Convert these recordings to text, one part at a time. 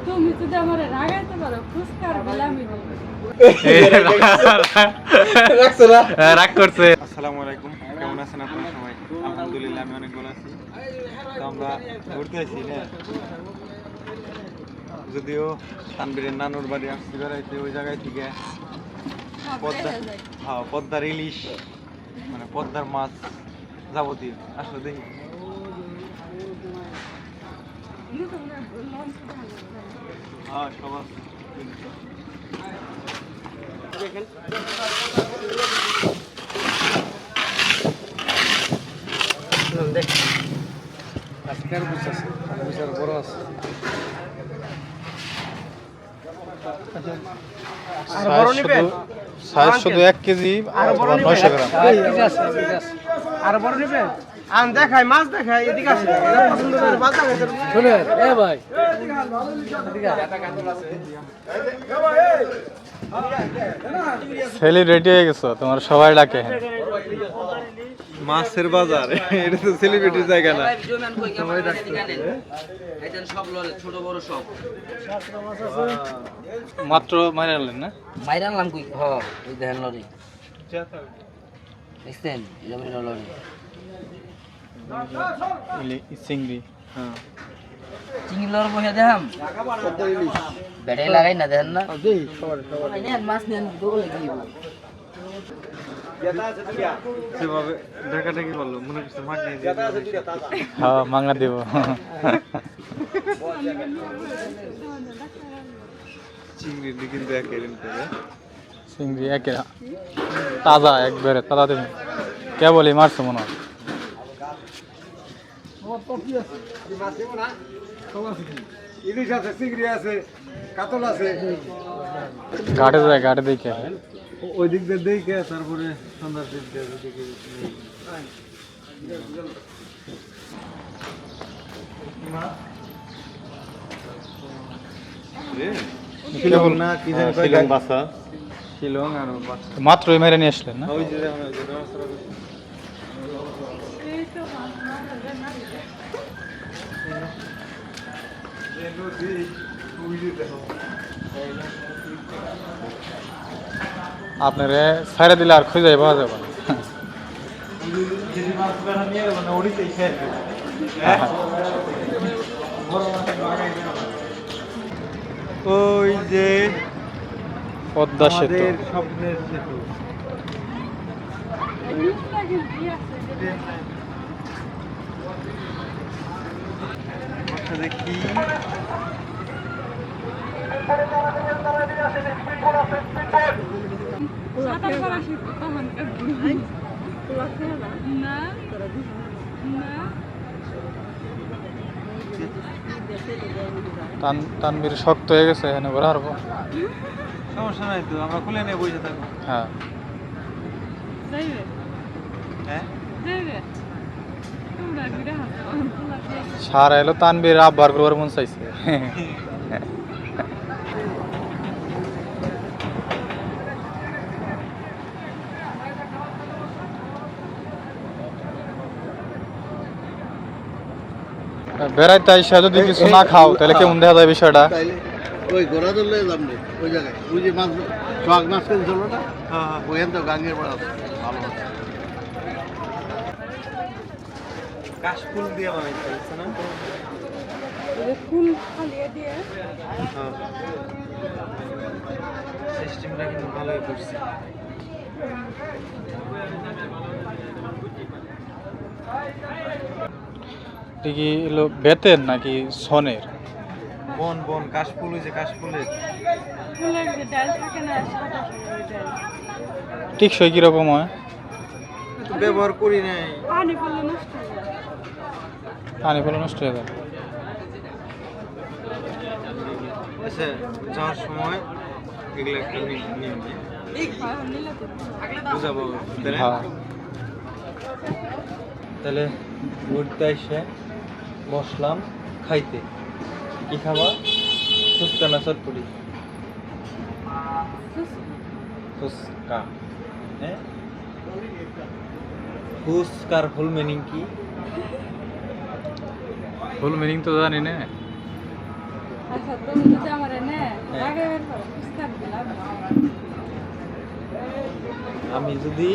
তুমি যদি আমার রাগাইতে পারো ফুসকার বিলামি রাখছো না? রাগ করছে। আসসালামু আলাইকুম, কেমন আছেন আপনারা সবাই? আলহামদুলিল্লাহ আমি অনেক ভালো আছি। তো আমরা ঘুরতে আসি না, যদিও তানবীরের নানুর বাড়ি আসছি বেড়াইতে, ওই জায়গায় থেকে পদ্মার ইলিশ মানে পদ্মার মাছ যাবতীয় আসলে দেখি। হ্যাঁ সবার দেখ আজকের বুঝ আছে বুঝার বড় আছে সাইজ শুধু 1 কেজি আর 900 গ্রাম। আর বড় নেবেন আন দেখাই মাছ দেখাই এদিকে আসে এটা পছন্দ করে মাছ দেখাই শুনে এ ভাই সেলিব্রিটি হয়ে গেছো, তোমার সবাই ডাকে। মাছের বাজার, এটা তো সেলিব্রিটির জায়গা না। ছোট বড় সব মাত্র মাইরে আনলেন না? মাইরা আনলাম কই হ ওই দেখেন লরি দেখছেন জমির লরি চিংড়ি। হ্যাঁ চিংড়ি লরি বসে দেখাম বেড়াই লাগাই না দেখেন না দেই সবার নেন মাছ নেন দোলে কি সেভাবে ঢাকাঢাকি করলো, মনে করছে মাছ নিয়ে দিয়ে হ্যাঁ মাংনা দেব। চিংড়ি কিন্তু একেদিন করে চিংড়ি একে তাজা, একবারে তাজা। তুমি কে বলি মারছো মনে হয়? ইলিশ আছে চিংড়ি আছে কাতল আছে ঘাটে যায়, ঘাটে দেখে। ওই দিক দিয়ে দেখে তারপরে সন্ধ্যার দিক দিয়ে শিলং না কি জানি শিলং বাসা, শিলং আর বাসা মাত্রই মেরে নিয়ে আসলেন না? ওই যে ওই যে আপনারে ছাইড়া দিলে আর খুঁজে পাওয়া যাবে না। ওই যে পদ্মা সেতু। আমাদের স্বপ্নের সেতু। দেখি তানবীর শক্ত হয়ে গেছে, এখানে ঘোরা হারবো। সমস্যা নাই তো, আমরা খুলে নিয়ে বসে থাকবো। হ্যাঁ হ্যাঁ সারা এলো, তানবীর আব্বার করবার মন চাইছে। বেড়াইতে আইসা যদি কিছু না খাও তাহলে কেমন দেখা যায় বিষয়টা? ওই ঘোড়া ধরলে যাম রে ওই জায়গায় ওই যে মাছ সোহাগ মাছ কেন ছিল না হ্যাঁ হ্যাঁ ওইখান তো গাঙ্গের পর আছে ভালো আছে কাশফুল দিয়ে বানাইতে হচ্ছে না? ফুল ফালিয়ে দিয়ে হ্যাঁ সিস্টেমটা কিন্তু ভালোই করছে। এটা কি এলো বেতের নাকি সনের? বন বন কাশফুল, ওই যে কাশফুলের ফুলের যে ডাল থাকে না সাদা ওই ডাল টিকসই কিরকম হয়? তো ব্যবহার করি নাই। পানি পড়লে নষ্ট হয়ে যায়। পানি ফেলে নষ্ট হয়ে যায়। আচ্ছা যাওয়ার সময় এগুলো একটা নিয়ম নেই, নিলে তো বুঝাবো তাই না? হ্যাঁ তাহলে ঘুরতে এসে বসলাম খাইতে। কি খাবা? ফুচকা না চটপটি? ফুচকা। হ্যাঁ ফুচকার ফুল মিনিং কি? ফুল মিনিং তো জানি না। আচ্ছা তুমি যদি আমার নে আগে বের করো ফুসকা দিলাম আমি যদি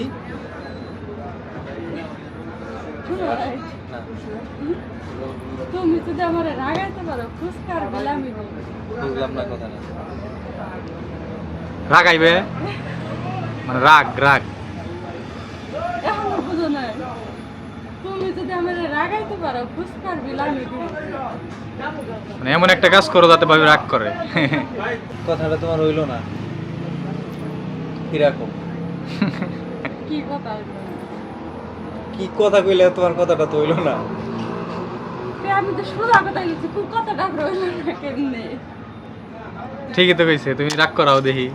তুমি যদি আমার রাগাইতে পারো ফুসকার বিলামি বুঝলাম না কথা না রাগাইবে মানে রাগ রাগ এখনো বুঝো না তুমি যদি আমার রাগাইতে পারো ফুসকার বিলামি মানে এমন একটা কাজ করো যাতে ভাবে রাগ করে কথাটা তোমার হইলো না কিরকম কি কথা কি কথা কইলে তোমার কথাটা তো হইলো না আমি তো সোজা কথা বলছি কোন কথাটা রইল না কেমনে ঠিকই তো কইছে তুমি রাগ করাও দেখি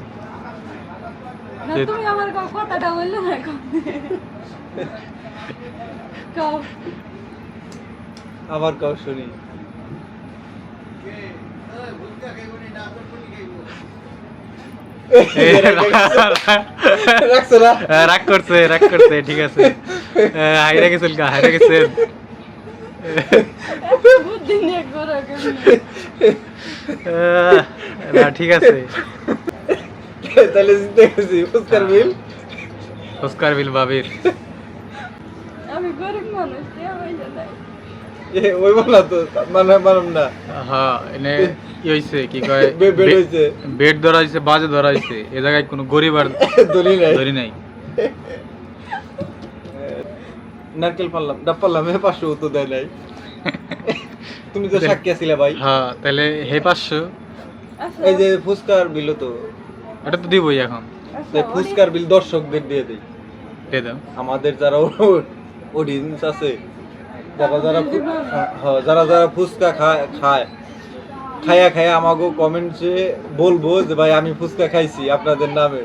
না তুমি আমার কথাটা বললে না কও আবার কাউ শুনি রাখছো না রাগ করছে ঠিক আছে হাইরা গেছিল হাইরা গেছে বুদ্ধি নিয়ে করো না ঠিক আছে তাহলে জিতে গেছি ফুসকার বিল বাবির আমি গরিব মানুষ হইলে নাই ওই বলা তো মানব না হ্যাঁ এনে কি হইছে কি কয় বেড হইছে বেড ধরা হইছে বাজে ধরা হইছে এ জায়গায় কোনো গরিব আর ধরি নাই নারকেল পারলাম ডাব পারলাম 500 তো দেয় নাই তুমি তো সাক্ষী আছিলে ভাই হ্যাঁ তাহলে হে 500 এই যে ফুসকার বিল তো এটা তো দিবই এখন ফুসকার বিল দর্শকদের দিয়ে দেই দিয়ে দাও আমাদের যারা অডিয়েন্স আছে যারা যারা ফুচকা খায় খায়া আমাকে কমেন্টসে বলবো যে ভাই আমি ফুচকা খাইছি আপনাদের নামে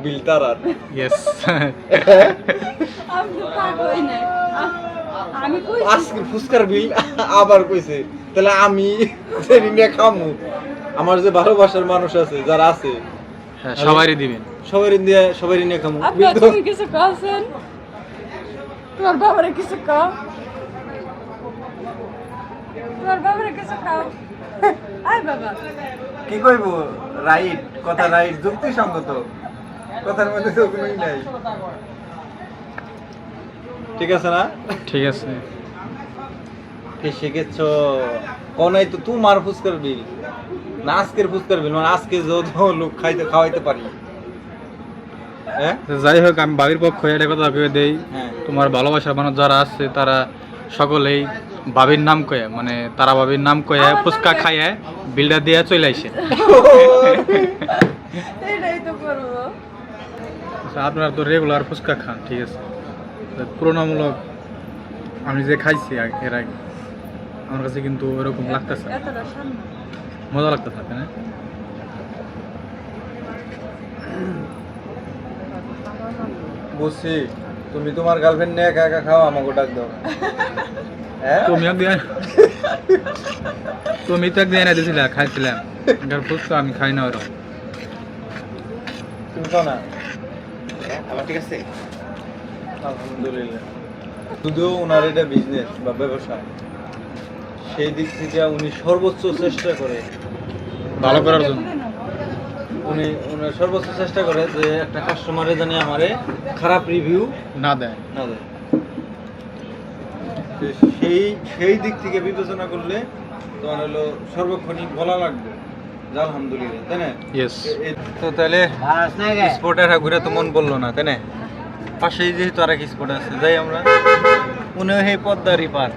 বিল তারার ইয়েস আমি তো তা কই নাই আমি কই আজকে ফুচকার বিল আবার কইছে তাহলে আমি জেনে নিয়ে খামু আমার যে ভালোবাসার মানুষ আছে যারা আছে হ্যাঁ সবারই দিবেন সবারই নিয়ে খামু আপনার তুমি কিছু কছেন তোমার বাবারে কিছু কও তোমার বাবারে কিছু কও আয় বাবা কি কইব রাইট কথা রাইট যুক্তিসঙ্গত কথার মধ্যে তো কোনোই নাই ঠিক আছে না ঠিক আছে এসে গেছো কোনাই তো তোমার ফুসকার বিল না আজকের ফুসকার বিল মানে আজকে যত লোক খাওয়াইতে পারি হ্যাঁ তো যাই হোক আমি বাবির পক্ষ এটা কথা কয়ে দেই হ্যাঁ তোমার ভালোবাসার মানুষ যারা আছে তারা সকলেই বাবির নাম কয়ে মানে তারা বাবির নাম কয়ে ফুচকা খাইয়ে বিলটা দিয়ে চলে আইসে এটাই তো করবো আপনারা তো রেগুলার ফুচকা খান ঠিক আছে তুলনামূলক আমি যে খাইছি এর আগে আমার কাছে কিন্তু এরকম লাগতেছে এতটা সামনে মজা লাগতেছে তাই না বুঝছি তুমি তোমার গার্লফ্রেন্ড নিয়ে একা একা খাও আমাকে ডাক দাও হ্যাঁ তুমি তো একদিন এনে দিয়েছিলে খাইছিলাম এটার ফুচকা আমি খাই না ওরকম তুমি খাও না আমার ঠিক আছে আলহামদুলিল্লাহ শুধু ওনার এটা বিজনেস বা ব্যবসা সেই দিক থেকে উনি সর্বোচ্চ চেষ্টা করে ভালো করার জন্য উনি সর্বোচ্চ চেষ্টা করে যে একটা কাস্টমারে জানি আমারে খারাপ রিভিউ না দেয় না দেয় তো সেই দিক থেকে বিবেচনা করলে তোমার হলো সর্বক্ষণিক বলা লাগবে যে আলহামদুলিল্লাহ তাই না ইয়েস তো তাহলে স্পোর্টের ঘুরে তো মন বললো না তাই না পাশেই যেহেতু আর এক স্পোর্ট আছে যাই আমরা মনে হয় পদ্মারই পার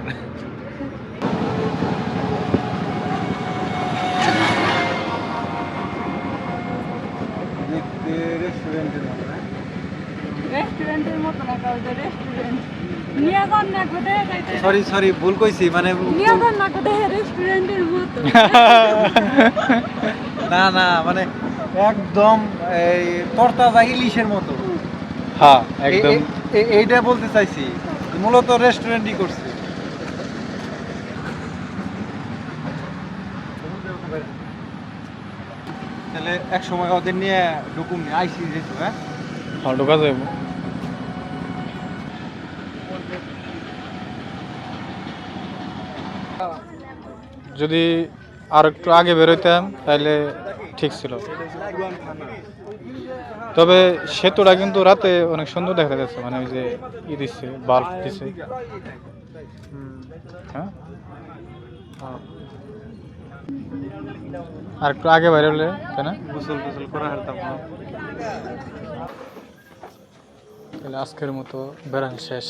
রেস্টুরেন্টের মতো না কাউ রেস্টুরেন্ট নিয়ে যান না কোথায় সরি ভুল কইছি মানে নিয়ে যান না কোথায় রেস্টুরেন্টের মতো না মানে একদম এই তরতাজা ইলিশের মতো হ্যাঁ একদম এইটা বলতে চাইছি মূলত রেস্টুরেন্টই করছে তাহলে এক সময় ওদের নিয়ে ঢুকুম আইসি যেত হ্যাঁ ঢোকা যাবে যদি আর একটু আগে বেরোইতাম তাহলে ঠিক ছিল। তবে সেতুটা কিন্তু রাতে অনেক সুন্দর দেখা যাচ্ছে, মানে ওই যে দিচ্ছে বাল্ব দিচ্ছে। হ্যাঁ, আর একটু আগে বাইরে হলে তাই না? গোসল টোসল করা হারতাম। তাহলে আজকের মতো বেড়ান শেষ।